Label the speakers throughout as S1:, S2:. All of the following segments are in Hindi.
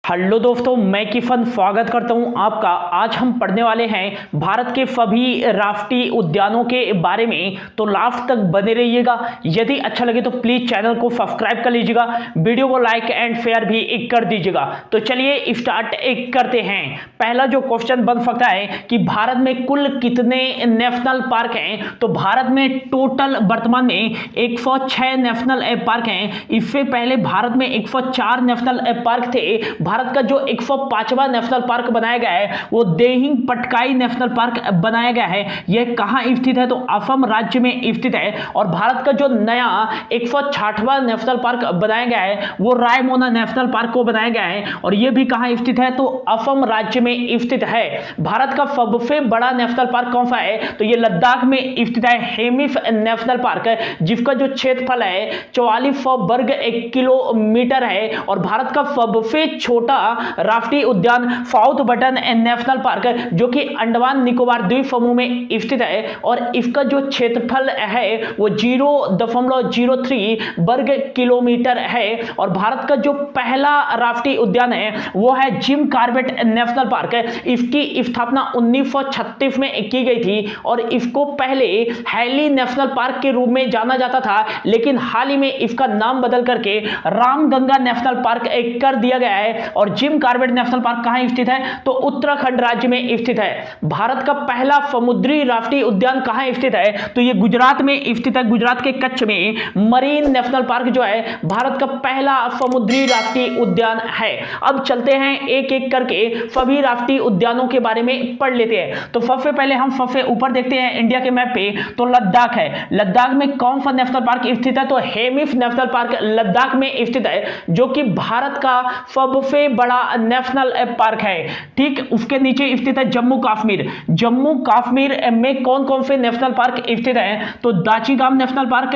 S1: हेलो दोस्तों, मैं किफन स्वागत करता हूं आपका। आज हम पढ़ने वाले हैं भारत के सभी राष्ट्रीय उद्यानों के बारे में, तो लास्ट तक बने रहिएगा। यदि अच्छा लगे तो प्लीज चैनल को सब्सक्राइब कर लीजिएगा, वीडियो को लाइक एंड शेयर भी कर दीजिएगा। तो चलिए स्टार्ट करते हैं। पहला जो क्वेश्चन बन सकता है कि भारत में कुल कितने नेशनल पार्क हैं, तो भारत में टोटल वर्तमान में 106 नेशनल पार्क हैं। इससे पहले भारत में 104 नेशनल पार्क थे। भारत का जो 105वां नेशनल पार्क बनाया गया है वो देहिंग पटकाई नेशनल पार्क बनाया गया है। यह कहां स्थित है, तो असम राज्य में स्थित है। और भारत का जो नया 166वां नेशनल पार्क बनाया गया है वो रायमोना नेशनल पार्क को बनाया गया है, और यह भी कहां स्थित है, तो असम राज्य में स्थित है। भारत का सबसे बड़ा नेशनल पार्क कौन सा है, तो यह लद्दाख में स्थित है, हेमिस नेशनल पार्क, जिसका जो क्षेत्रफल है 4400 वर्ग किलोमीटर है। और भारत का सबसे छोटा राष्ट्रीय उद्यान साउथ बटन नेशनल पार्क, जो कि अंडमान निकोबार द्वीप समूह में स्थित है, और इसका जो क्षेत्रफल है वो 0.03 वर्ग किलोमीटर है। और भारत का जो पहला राष्ट्रीय उद्यान है वो है जिम कॉर्बेट नेशनल पार्क। इसकी स्थापना 1936 में की गई थी, और इसको पहले हैली नेशनल पार्क के रूप में जाना जाता था, लेकिन हाल ही में इसका नाम बदल करके रामगंगा नेशनल पार्क कर दिया गया है। और जिम कॉर्बेट नेशनल पार्क कहां स्थित है, तो उत्तराखंड राज्य में स्थित है। भारत का पहला समुद्री राष्ट्रीय उद्यान कहां स्थित है, तो यह गुजरात में स्थित है। गुजरात के कच्छ में मरीन नेशनल पार्क जो है भारत का पहला समुद्री राष्ट्रीय उद्यान है। अब चलते हैं एक एक करके सभी राष्ट्रीय उद्यानों के बारे में पढ़ लेते हैं। तो सबसे पहले हम सबसे ऊपर देखते हैं इंडिया के मैप पे, तो लद्दाख है। लद्दाख में कौन सा नेशनल पार्क स्थित है, तो हेमिस नेशनल पार्क लद्दाख में स्थित है, जो कि भारत का सबसे बड़ा नेशनल पार्क है। ठीक, उसके नीचे स्थित है जम्मू कश्मीर। जम्मू कश्मीर में कौन कौन से नेशनल पार्क स्थित हैं, तो Dachigam national park,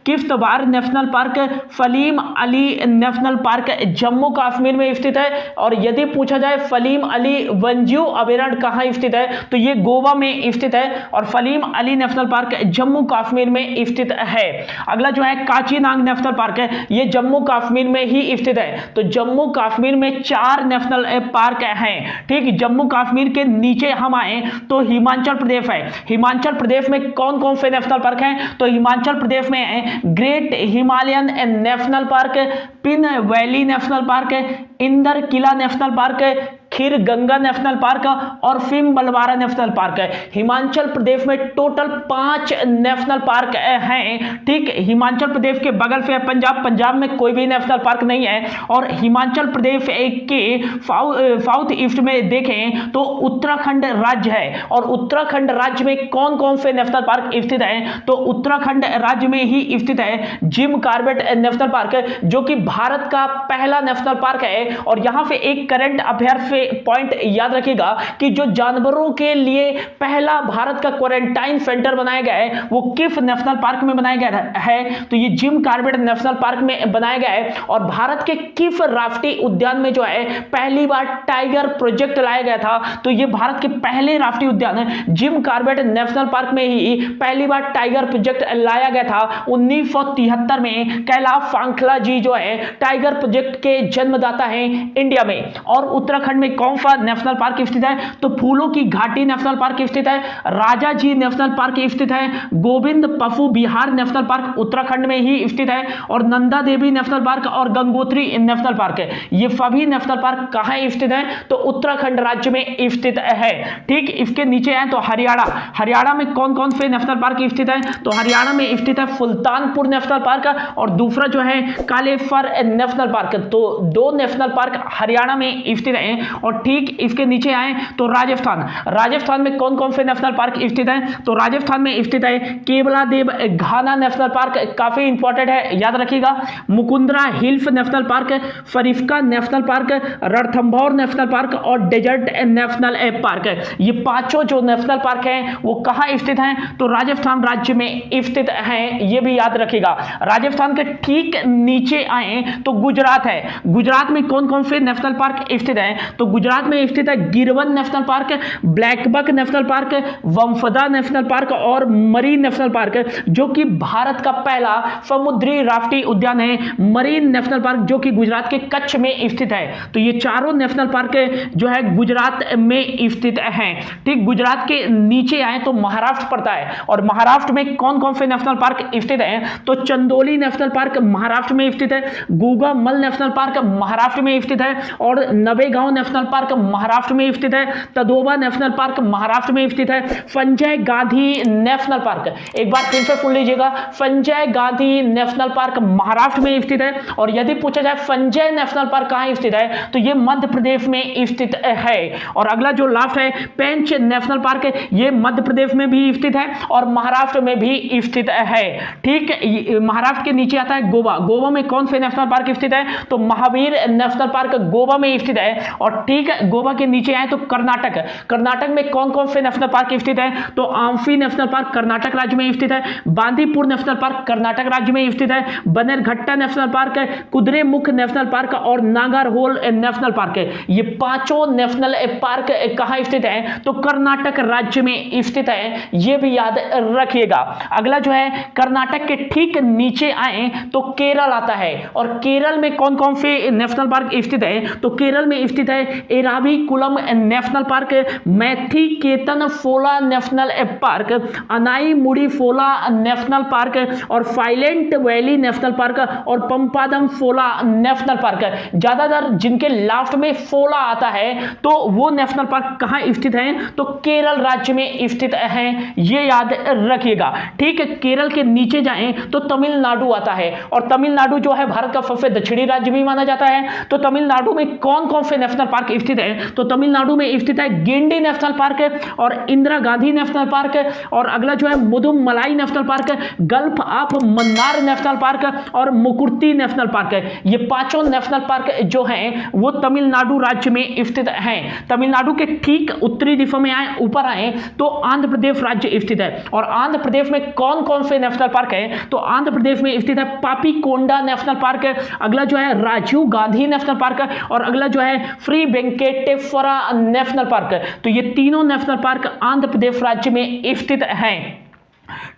S1: Kishtwar national park, Salim Ali national park Jammu Kashmir में स्थित है। और यदि पूछा जाए सलीम अली वन्यजीव अभयारण्य कहां स्थित है, तो यह गोवा में स्थित है, और सलीम अली नेशनल पार्क जम्मू कश्मीर में स्थित है। अगला जो है काचीनांग नेशनल पार्क है, यह जम्मू कश्मीर में ही स्थित है। तो जम्मू कश्मीर में 4 नेशनल पार्क हैं। ठीक, जम्मू कश्मीर के नीचे हम आए तो हिमाचल प्रदेश है। हिमाचल प्रदेश में कौन कौन से नेशनल पार्क हैं, तो हिमाचल प्रदेश में है Great Himalayan National Park, Pin Valley National Park, Inder Kila National Park, Khir Ganga National park और सिम बलवारा नेशनल पार्क है। हिमाचल प्रदेश में टोटल 5 नेशनल पार्क हैं। ठीक, हिमाचल प्रदेश के बगल से है पंजाब। पंजाब में कोई भी नेशनल पार्क नहीं है। और हिमाचल प्रदेश के साउथ ईस्ट में देखें तो उत्तराखंड राज्य है। और उत्तराखंड राज्य में कौन कौन से नेशनल पार्क स्थित हैं, तो उत्तराखंड राज्य में ही स्थित है जिम कॉर्बेट नेशनल पार्क, जो कि भारत का पहला नेशनल पार्क है। और यहां से एक करंट अफेयर से पॉइंट याद रखिएगा कि जो जानवरों के लिए पहला भारत का क्वारंटाइन सेंटर बनाया गया है वो किस नेशनल पार्क में बनाया गया है, तो ये जिम कॉर्बेट नेशनल पार्क में बनाया गया है। और भारत के किस राष्ट्रीय उद्यान में जो है पहली बार टाइगर प्रोजेक्ट लाया गया था, तो ये भारत के पहले राष्ट्रीय उद्यान है जिम कॉर्बेट नेशनल पार्क में ही पहली बार टाइगर प्रोजेक्ट लाया गया था 1973 में। कैलाश सांखला जी जो है टाइगर प्रोजेक्ट के जन्मदाता हैं इंडिया में। और उत्तराखंड में कौन सा नेशनल पार्क स्थित है, तो फूलों की घाटी नेशनल पार्क स्थित है, राजा जी नेशनल पार्क स्थित है, गोविंद पशु विहार नेशनल पार्क उत्तराखंड में ही स्थित है, और नंदा देवी नेशनल पार्क और गंगोत्री नेशनल पार्क है। ये सभी नेशनल पार्क कहां स्थित है, तो उत्तराखंड राज्य में स्थित है। ठीक, इसके नीचे है तो हरियाणा। हरियाणा में कौन कौन से नेशनल पार्क स्थित है, तो हरियाणा में स्थित है सुल्तानपुर नेशनल पार्क, और दूसरा जो है कालेश्वर नेशनल पार्क। तो 2 नेशनल पार्क हरियाणा में स्थित है। और ठीक इसके नीचे आए तो राजस्थान। राजस्थान में कौन कौन से नेशनल पार्क स्थित हैं, तो राजस्थान में स्थित है केवलादेव घाना नेशनल पार्क, काफी इंपॉर्टेंट है, याद रखिएगा। Mukundra Hills National Park, Sariska National Park, Ranthambore National park और डेजर्ट नेशनल पार्क। ये पांचों जो नेशनल पार्क हैं वो कहां स्थित हैं, तो राजस्थान राज्य में स्थित हैं, ये भी याद रखिएगा। राजस्थान के ठीक नीचे आए तो गुजरात है। गुजरात में कौन कौन से नेशनल पार्क स्थित हैं, तो गुजरात में स्थित है Girvan National Park, Blackbuck National Park, Vansda National park और मरीन नेशनल पार्क जो कि भारत का पहला समुद्री राष्ट्रीय उद्यान है, मरीन नेशनल पार्क जो कि गुजरात के कच्छ में स्थित है। तो ये चारों नेशनल पार्क जो है गुजरात में स्थित हैं। ठीक, गुजरात के नीचे आए तो महाराष्ट्र पड़ता है, और महाराष्ट्र में कौन कौन से नेशनल पार्क स्थित हैं? तो चंदोली नेशनल पार्क महाराष्ट्र में स्थित है, गोगामल नेशनल पार्क महाराष्ट्र में स्थित है, और नवेगांव नेशनल पार्क महाराष्ट्र में स्थित है, तदोबा नेशनल पार्क महाराष्ट्र में स्थित है, संजय गांधी नेशनल पार्क, एक बार फिर से सुन लीजिएगा, संजय गांधी नेशनल पार्क महाराष्ट्र में स्थित है। और यदि पूछा जाए संजय नेशनल पार्क कहां स्थित है, तो यह मध्य प्रदेश में स्थित है। और अगला जो लास्ट है पेंच नेशनल पार्क, यह मध्य प्रदेश में भी स्थित है और महाराष्ट्र में भी स्थित है। ठीक, महाराष्ट्र के नीचे आता है गोवा, गोवा में कौन से नेशनल पार्क स्थित है? तो महावीर नेशनल पार्क गोवा में स्थित है। और ठीक, गोवा के नीचे आए तो कर्नाटक, कर्नाटक में कौन कौन से नेशनल पार्क स्थित है? तो आम्फी नेशनल पार्क कर्नाटक राज्य में स्थित है, बांदीपुर नेशनल पार्क कर्नाटक राज्य में स्थित है, Bannerghatta national park, Kudremukh national park और नागरहोल नेशनल पार्क। ये पांचों नेशनल पार्क कहां स्थित है? तो कर्नाटक राज्य में स्थित है, ये भी याद रखिएगा। अगला जो है कर्नाटक के ठीक नीचे आए तो केरल आता है, और केरल में कौन कौन से नेशनल पार्क स्थित है? तो केरल में स्थित है Eravikulam National Park, Mathikettan Shola National Park, Anamudi Shola National park और साइलेंट वैली नेशनल पार्क और पंपादम फोला नेशनल पार्क। ज्यादातर जिनके लास्ट में फोला आता है तो वो नेशनल पार्क कहां स्थित है? तो केरल राज्य में स्थित है, ये याद रखिएगा। ठीक है, केरल के नीचे जाएं तो तमिलनाडु आता है, और तमिलनाडु जो है भारत का सबसे दक्षिणी राज्य भी माना जाता है। तो तमिलनाडु में कौन कौन से नेशनल पार्क स्थित है? तो तमिलनाडु में स्थित है गिंडी नेशनल पार्क और इंदिरा गांधी नेशनल पार्क, और अगला जो है Mudumalai national park, gulf of Mannar national park और मुकुर्ती नेशनल पार्क। ये पांचों नेशनल पार्क जो हैं वो तमिलनाडु राज्य में स्थित हैं। तमिलनाडु के ठीक उत्तरी दिशा में आए, ऊपर आए तो आंध्र प्रदेश राज्य स्थित है, और आंध्र प्रदेश में कौन कौन से नेशनल पार्क है? तो आंध्र प्रदेश में स्थित है पापीकोंडा नेशनल पार्क, अगला जो है राजीव गांधी नेशनल पार्क, और अगला जो है श्री वेंकटेश्वरा नेशनल पार्क। तो ये तीनों नेशनल पार्क आंध्र प्रदेश राज्य में स्थित हैं।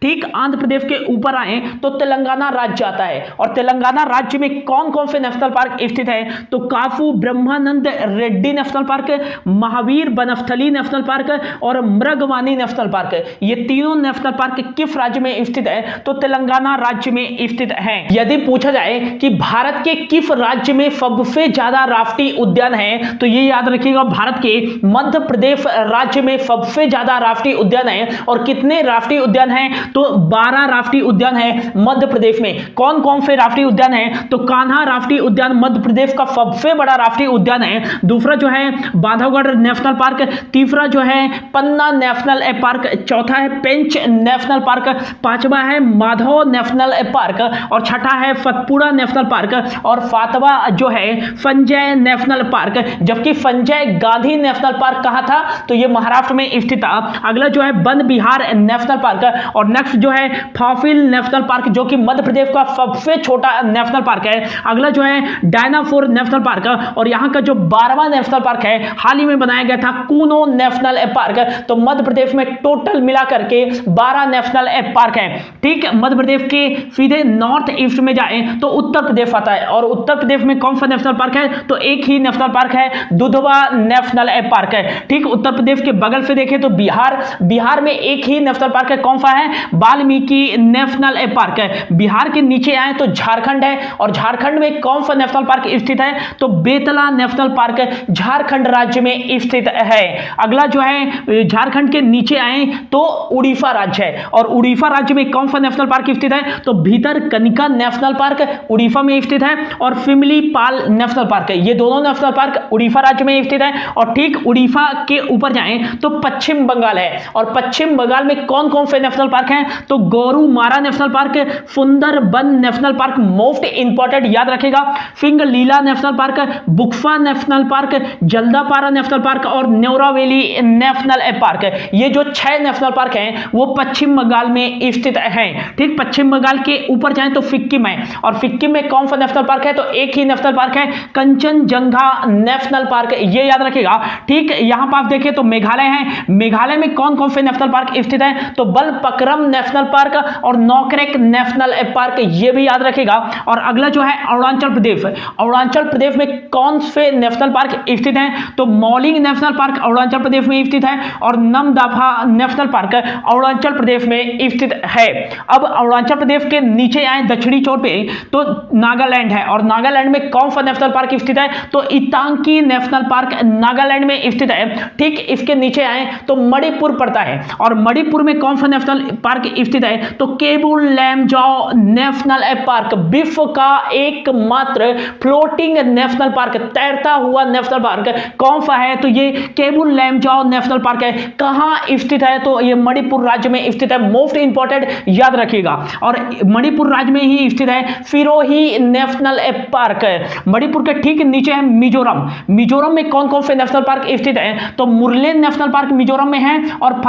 S1: ठीक, आंध्र प्रदेश के ऊपर आए तो तेलंगाना राज्य आता है, और तेलंगाना राज्य में कौन कौन से नेशनल पार्क स्थित है? तो Kasu Brahmananda Reddy National Park, Mahavir Vanasthali National park और मृगवानी नेशनल पार्क। ये तीनों नेशनल पार्क किस राज्य में स्थित है? तो तेलंगाना राज्य में स्थित है। यदि पूछा जाए कि भारत के किस राज्य में सबसे ज्यादा राष्ट्रीय उद्यान है, तो ये याद रखिएगा भारत के मध्य प्रदेश राज्य में सबसे ज्यादा राष्ट्रीय उद्यान है। और कितने राष्ट्रीय उद्यान है? तो 12 राष्ट्रीय उद्यान है मध्य प्रदेश में। कौन कौन से राष्ट्रीय उद्यान है? तो कान्हा राष्ट्रीय उद्यान मध्य प्रदेश का सबसे बड़ा राष्ट्रीय उद्यान है। दूसरा जो है बांधवगढ़ नेशनल पार्क, तीसरा जो है पन्ना नेशनल पार्क, चौथा है पेंच नेशनल पार्क, पांचवा है माधव नेशनल पार्क, और छठा है सतपुड़ा नेशनल पार्क, और सातवां जो है संजय नेशनल पार्क। जबकि संजय गांधी नेशनल पार्क कहां था? तो यह महाराष्ट्र में स्थित था। अगला जो है वन विहार नेशनल पार्क, और नेक्स्ट जो है फाफिल नेशनल पार्क जो कि मध्य प्रदेश का सबसे छोटा नेशनल पार्क है। अगला जो है डायनासोर नेशनल पार्क, और यहां का जो 12वां नेशनल पार्क है हाल ही में बनाया गया था कूनो नेशनल पार्क। तो मध्य प्रदेश में टोटल मिलाकर के 12 नेशनल पार्क है। ठीक, मध्य प्रदेश के सीधे नॉर्थ ईस्ट में जाए तो उत्तर प्रदेश आता है, और उत्तर प्रदेश में कौन सा नेशनल पार्क है? तो एक ही नेशनल पार्क है, दुधवा नेशनल पार्क है। ठीक, उत्तर प्रदेश के बगल से देखें तो बिहार में एक ही नेशनल पार्क है, कौन सा है? वाल्मीकि नेशनल पार्क है। बिहार के नीचे आए तो झारखंड है, और झारखंड में कौन सा नेशनल पार्क स्थित है? तो बेतला नेशनल पार्क झारखंड राज्य में स्थित है। अगला जो है झारखंड के नीचे आए तो उड़ीसा राज्य है, और उड़ीसा राज्य में कौन सा नेशनल पार्क स्थित है? तो भीतरकनिका नेशनल पार्क उड़ीसा में स्थित है, और सिमलीपाल नेशनल पार्क है। ये दोनों नेशनल पार्क उड़ीसा राज्य में स्थित है। और ठीक उड़ीसा के ऊपर जाएं तो पश्चिम बंगाल है, और पश्चिम बंगाल में कौन कौन से नेशनल नेशनल पार्क हैं तो Gorumara National Park, Sundarban National Park most important याद रखेगा, Singalila National Park, Buxa National Park, Jaldapara National park और न्योरावेली नेशनल पार्क। ये जो 6 नेशनल पार्क हैं वो पश्चिम बंगाल में स्थित हैं। ठीक, पश्चिम बंगाल के ऊपर जाएं तो सिक्किम है, और सिक्किम में कौन सा नेशनल पार्क है तो एक ही नेशनल पार्क है, कंचनजंगा नेशनल पार्क, ये याद रखेगा। ठीक, यहां पर आप देखें तो मेघालय है, मेघालय में कौन कौन से नेशनल पार्क स्थित है तो बलपक्रम नेशनल पार्क और नौकरेक नेशनल पार्क, ये भी याद रखेगा। और अगला जो है अरुणाचल प्रदेश, अरुणाचल प्रदेश में कौन से नेशनल पार्क स्थित हैं तो मौलिंग नेशनल पार्क अरुणाचल प्रदेश में स्थित है और नमदफा नेशनल पार्क अरुणाचल प्रदेश में स्थित है। अब अरुणाचल प्रदेश के नीचे आए दक्षिणी छोर पे तो नागालैंड है, और नागालैंड में कौन सा नेशनल पार्क स्थित है तो इतांकी नेशनल पार्क नागालैंड में स्थित है। ठीक, इसके नीचे आए तो मणिपुर पड़ता है, और मणिपुर में कौन सा नेशनल पार्क स्थित है तो केबुल लैमजाओ नेशनल पार्क, विश्व का एकमात्र फ्लोटिंग नेशनल पार्क, तैरता हुआ नेशनल पार्क कौन सा है तो ये केबुल लैमजाओ नेशनल पार्क है। कहां स्थित है तो ये मणिपुर राज्य में स्थित है, मोस्ट इंपॉर्टेंट याद रखिएगा। और मणिपुर राज्य में ही स्थित है सिरोही नेशनल पार्क, मणिपुर के ठीक नीचे है मिजोरम, मिजोरम में कौन कौन से नेशनल पार्क स्थित है तो मुरलेन नेशनल पार्क मिजोरम में है, और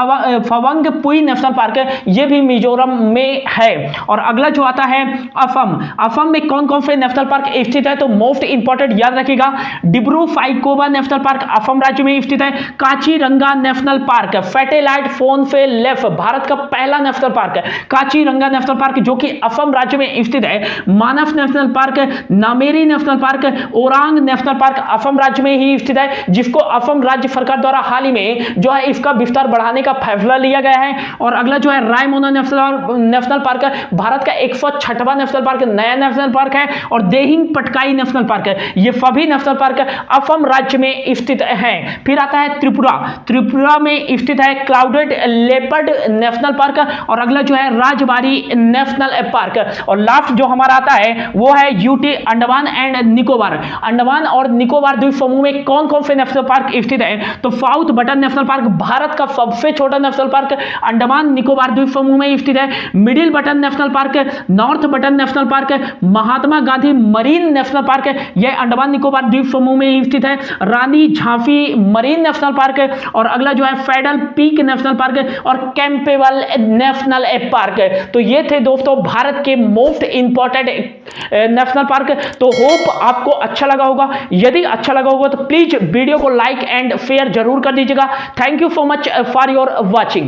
S1: फवंगपुई नेशनल पार्क ये भी मिजोरम में है। और अगला जो आता है असम, असम में कौन कौन से नेशनल पार्क स्थित है तो मोस्ट इंपॉर्टेंट याद रखिएगा, डिब्रू साइखोवा नेशनल पार्क असम राज्य में स्थित है, काचीरंगा नेशनल पार्क, सैटेलाइट फोन से लेफ्ट भारत का पहला नेशनल पार्क है काचीरंगा नेशनल पार्क जो कि असम राज्य में स्थित है, Manas national park, Nameri national park, Orang national park Assam राज्य में ही स्थित है, जिसको असम राज्य सरकार द्वारा हाल ही में जो है इसका विस्तार बढ़ाने का फैसला लिया गया है। और अगला जो है रायमोना नेशनल पार्क भारत का 106वां नेशनल पार्क, नया नेशनल पार्क है, और देहिंग पटकाई नेशनल पार्क है, ये सभी नेशनल पार्क असम राज्य में स्थित हैं। फिर आता है त्रिपुरा, त्रिपुरा में स्थित है क्लाउडेड लेपर्ड नेशनल पार्क, और अगला जो है राजबारी नेशनल पार्क। और लास्ट जो हमारा आता है वो है यूटी अंडमान एंड निकोबार, अंडमान और निकोबार द्वीप समूह में कौन कौन से नेशनल पार्क स्थित है तो south button national park Bharat का सबसे छोटा नेशनल पार्क अंडमान निकोबार द्वीप समूह में स्थित है, middle button national park, north button national park, Mahatma Gandhi marine national park यह अंडमान निकोबार द्वीप समूह में स्थित है, Rani Jhansi marine national park, और अगला जो है फेडरल पीक नेशनल पार्क और कैंपेबल नेशनल पार्क। तो ये थे दोस्तों भारत के मोस्ट इंपॉर्टेंट नेशनल पार्क। तो होप आपको अच्छा लगा होगा, यदि अच्छा लगा होगा तो प्लीज वीडियो को लाइक एंड शेयर जरूर कर दीजिएगा। Thank you so much for your watching.